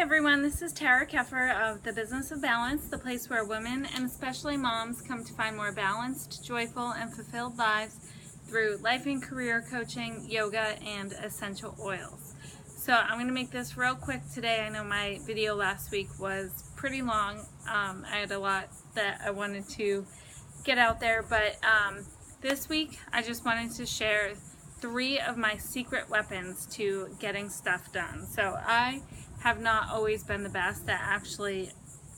everyone, this is Tara Keffer of The Business of Balance, the place where women and especially moms come to find more balanced, joyful, and fulfilled lives through life and career coaching, yoga, and essential oils. So I'm going to make this real quick today. I know my video last week was pretty long. I had a lot that I wanted to get out there, but this week I just wanted to share 3 of my secret weapons to getting stuff done. So I have not always been the best at actually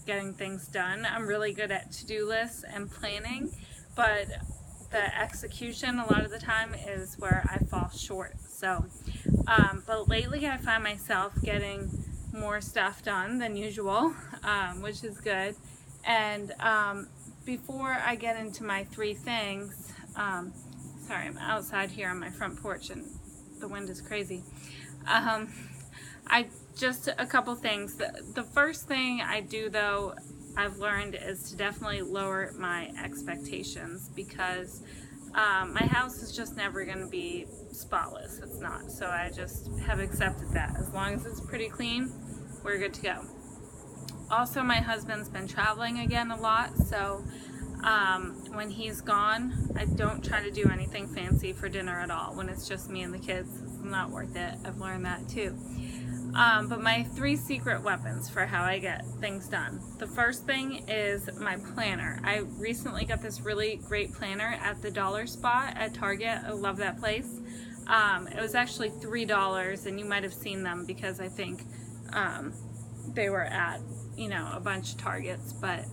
getting things done. I'm really good at to-do lists and planning, but the execution a lot of the time is where I fall short. So, but lately I find myself getting more stuff done than usual, which is good. And before I get into my 3 things, sorry, I'm outside here on my front porch and the wind is crazy. Just a couple things. The first thing I do, though, I've learned is to definitely lower my expectations, because my house is just never going to be spotless. It's not. So I just have accepted that. As long as it's pretty clean, we're good to go. Also, my husband's been traveling again a lot, so when he's gone, I don't try to do anything fancy for dinner at all. When it's just me and the kids, it's not worth it. I've learned that too. But my 3 secret weapons for how I get things done. The first thing is my planner. I recently got this really great planner at the Dollar Spot at Target. I love that place. It was actually $3, and you might have seen them because I think they were at, a bunch of Targets, but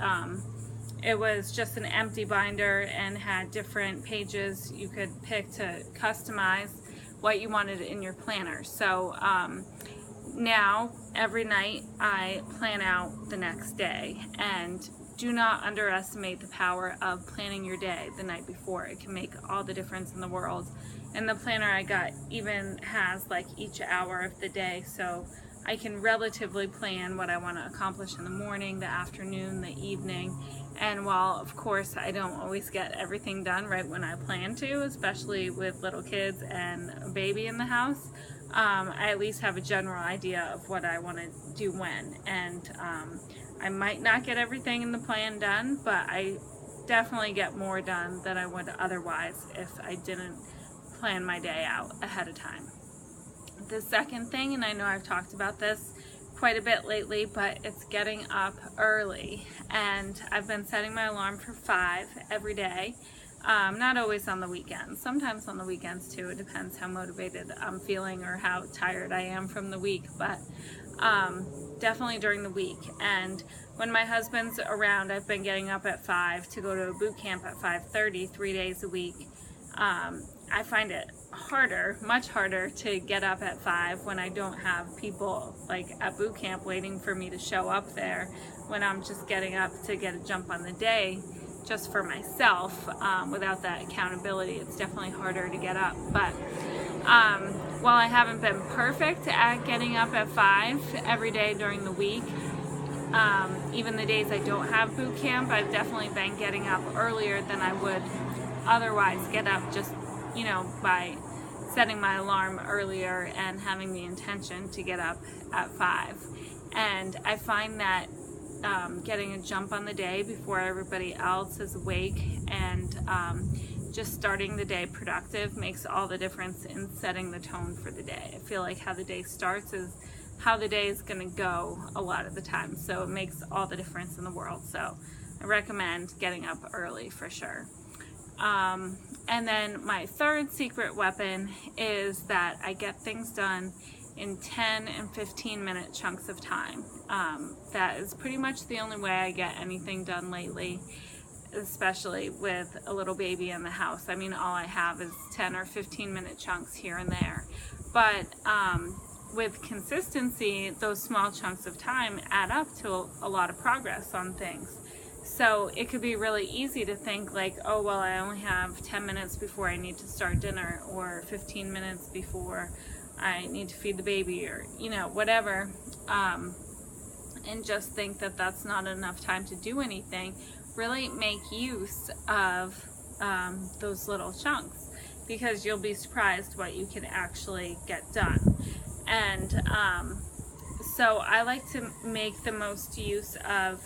it was just an empty binder and had different pages you could pick to customize what you wanted in your planner. So now every night I plan out the next day, and do not underestimate the power of planning your day the night before. It can make all the difference in the world. And the planner I got even has like each hour of the day, so I can relatively plan what I want to accomplish in the morning, the afternoon, the evening. And while of course I don't always get everything done right when I plan to, especially with little kids and a baby in the house, I at least have a general idea of what I want to do when. And I might not get everything in the plan done, but I definitely get more done than I would otherwise if I didn't plan my day out ahead of time. The second thing, and I know I've talked about this quite a bit lately, but it's getting up early. And I've been setting my alarm for 5 every day. Not always on the weekends, sometimes on the weekends too. It depends how motivated I'm feeling or how tired I am from the week, but definitely during the week. And when my husband's around, I've been getting up at 5 to go to a boot camp at 5:30, 3 days a week. I find it harder, much harder, to get up at 5 when I don't have people like at boot camp waiting for me to show up there, when I'm just getting up to get a jump on the day just for myself. Without that accountability, it's definitely harder to get up. But while I haven't been perfect at getting up at 5 every day during the week, even the days I don't have boot camp, I've definitely been getting up earlier than I would otherwise get up, just by setting my alarm earlier and having the intention to get up at 5. And I find that getting a jump on the day before everybody else is awake and just starting the day productive makes all the difference in setting the tone for the day. I feel like how the day starts is how the day is going to go a lot of the time, so it makes all the difference in the world. So I recommend getting up early for sure. And then my 3rd secret weapon is that I get things done in 10 and 15 minute chunks of time. That is pretty much the only way I get anything done lately, especially with a little baby in the house. I mean, all I have is 10 or 15 minute chunks here and there. But with consistency, those small chunks of time add up to a lot of progress on things. So it could be really easy to think like, oh, well, I only have 10 minutes before I need to start dinner, or 15 minutes before I need to feed the baby, or, whatever. And just think that that's not enough time to do anything. Really make use of those little chunks, because you'll be surprised what you can actually get done. And So I like to make the most use of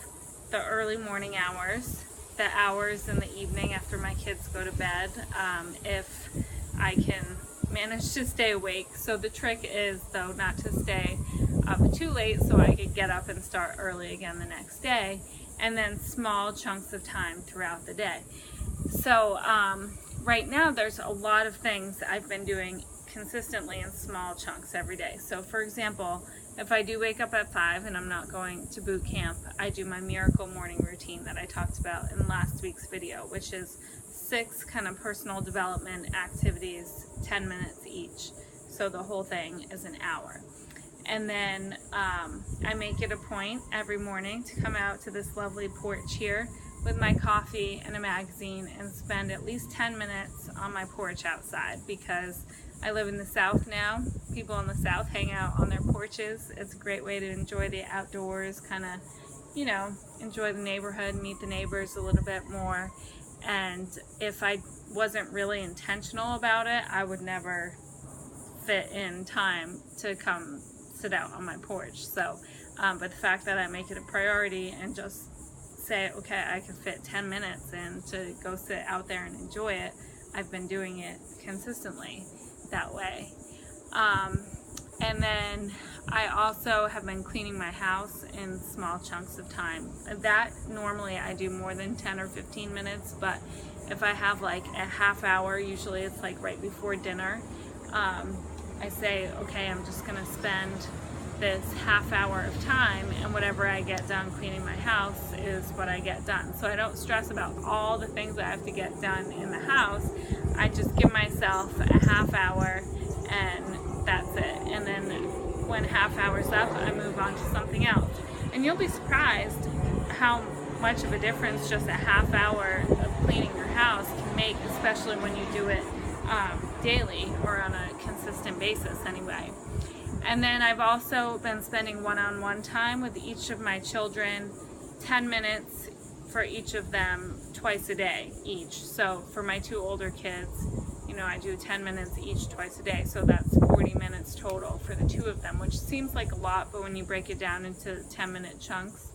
the early morning hours, the hours in the evening after my kids go to bed, if I can manage to stay awake. So the trick is, though, not to stay up too late so I could get up and start early again the next day, and then small chunks of time throughout the day. So right now there's a lot of things I've been doing consistently in small chunks every day. So for example, if I do wake up at 5 and I'm not going to boot camp, I do my miracle morning routine that I talked about in last week's video, which is 6 kind of personal development activities, 10 minutes each. So the whole thing is an hour. And then I make it a point every morning to come out to this lovely porch here with my coffee and a magazine and spend at least 10 minutes on my porch outside, because I live in the South now. People in the South hang out on their porches. It's a great way to enjoy the outdoors, kind of, you know, enjoy the neighborhood, meet the neighbors a little bit more. And if I wasn't really intentional about it, I would never fit in time to come sit out on my porch. So, but the fact that I make it a priority and just say, okay, I can fit 10 minutes in to go sit out there and enjoy it, I've been doing it consistently that way. And then I also have been cleaning my house in small chunks of time. That normally I do more than 10 or 15 minutes, but if I have like a half hour, usually it's like right before dinner, I say, okay, I'm just gonna spend this half hour of time, and whatever I get done cleaning my house is what I get done. So I don't stress about all the things I have to get done in the house. I just give myself a half hour and that's it. And then when half hour's up, I move on to something else. And you'll be surprised how much of a difference just a half hour of cleaning your house can make, especially when you do it daily or on a consistent basis anyway. And then I've also been spending one-on-one time with each of my children, 10 minutes for each of them twice a day each. So for my 2 older kids, you know, I do 10 minutes each twice a day. So that's 40 minutes total for the 2 of them, which seems like a lot, but when you break it down into 10-minute chunks,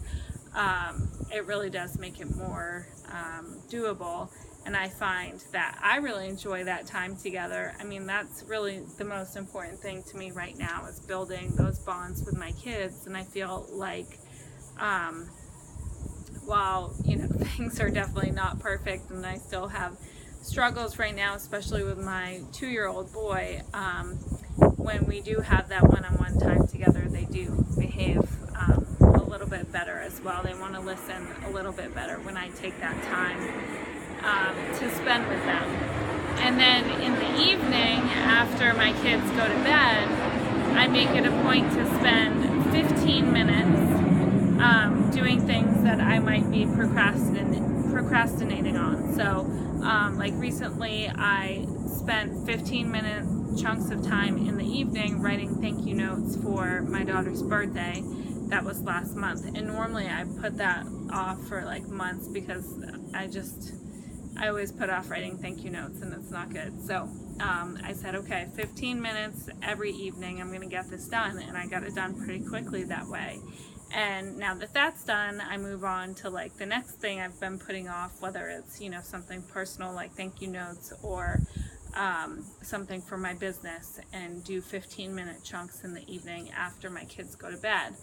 it really does make it more doable. And I find that I really enjoy that time together. I mean, that's really the most important thing to me right now, is building those bonds with my kids. And I feel like while, you know, things are definitely not perfect and I still have struggles right now, especially with my 2-year-old boy, when we do have that one-on-one time together, they do behave a little bit better as well. They want to listen a little bit better when I take that time to spend with them. And then in the evening, after my kids go to bed, I make it a point to spend 15 minutes doing things that I might be procrastinating on. So like recently I spent 15-minute chunks of time in the evening writing thank you notes for my daughter's birthday. That was last month, and normally I put that off for like months because I always put off writing thank you notes, and it's not good. So I said, okay, 15 minutes every evening, I'm going to get this done, and I got it done pretty quickly that way. And now that that's done, I move on to like the next thing I've been putting off, whether it's, you know, something personal like thank you notes, or something for my business, and do 15-minute chunks in the evening after my kids go to bed.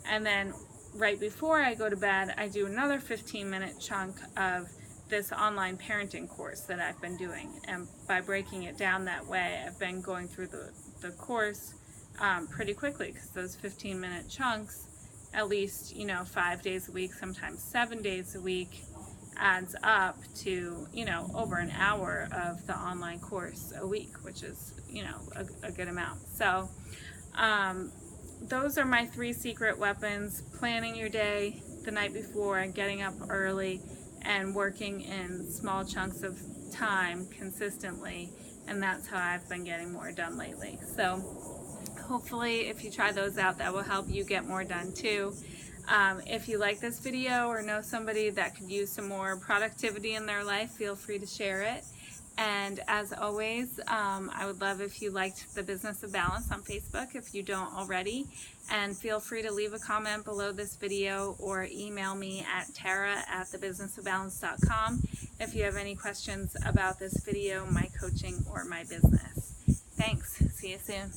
And then right before I go to bed, I do another 15-minute chunk of this online parenting course that I've been doing. And by breaking it down that way, I've been going through the course pretty quickly, because those 15-minute chunks, at least, you know, 5 days a week, sometimes 7 days a week, adds up to, you know, over an hour of the online course a week, which is, you know, a good amount. So those are my 3 secret weapons: planning your day the night before and getting up early, and working in small chunks of time consistently. And that's how I've been getting more done lately. So hopefully if you try those out, that will help you get more done too. If you like this video or know somebody that could use some more productivity in their life, feel free to share it. And as always, I would love if you liked The Business of Balance on Facebook if you don't already. And feel free to leave a comment below this video or email me at tara@thebusinessofbalance.com if you have any questions about this video, my coaching, or my business. Thanks. See you soon.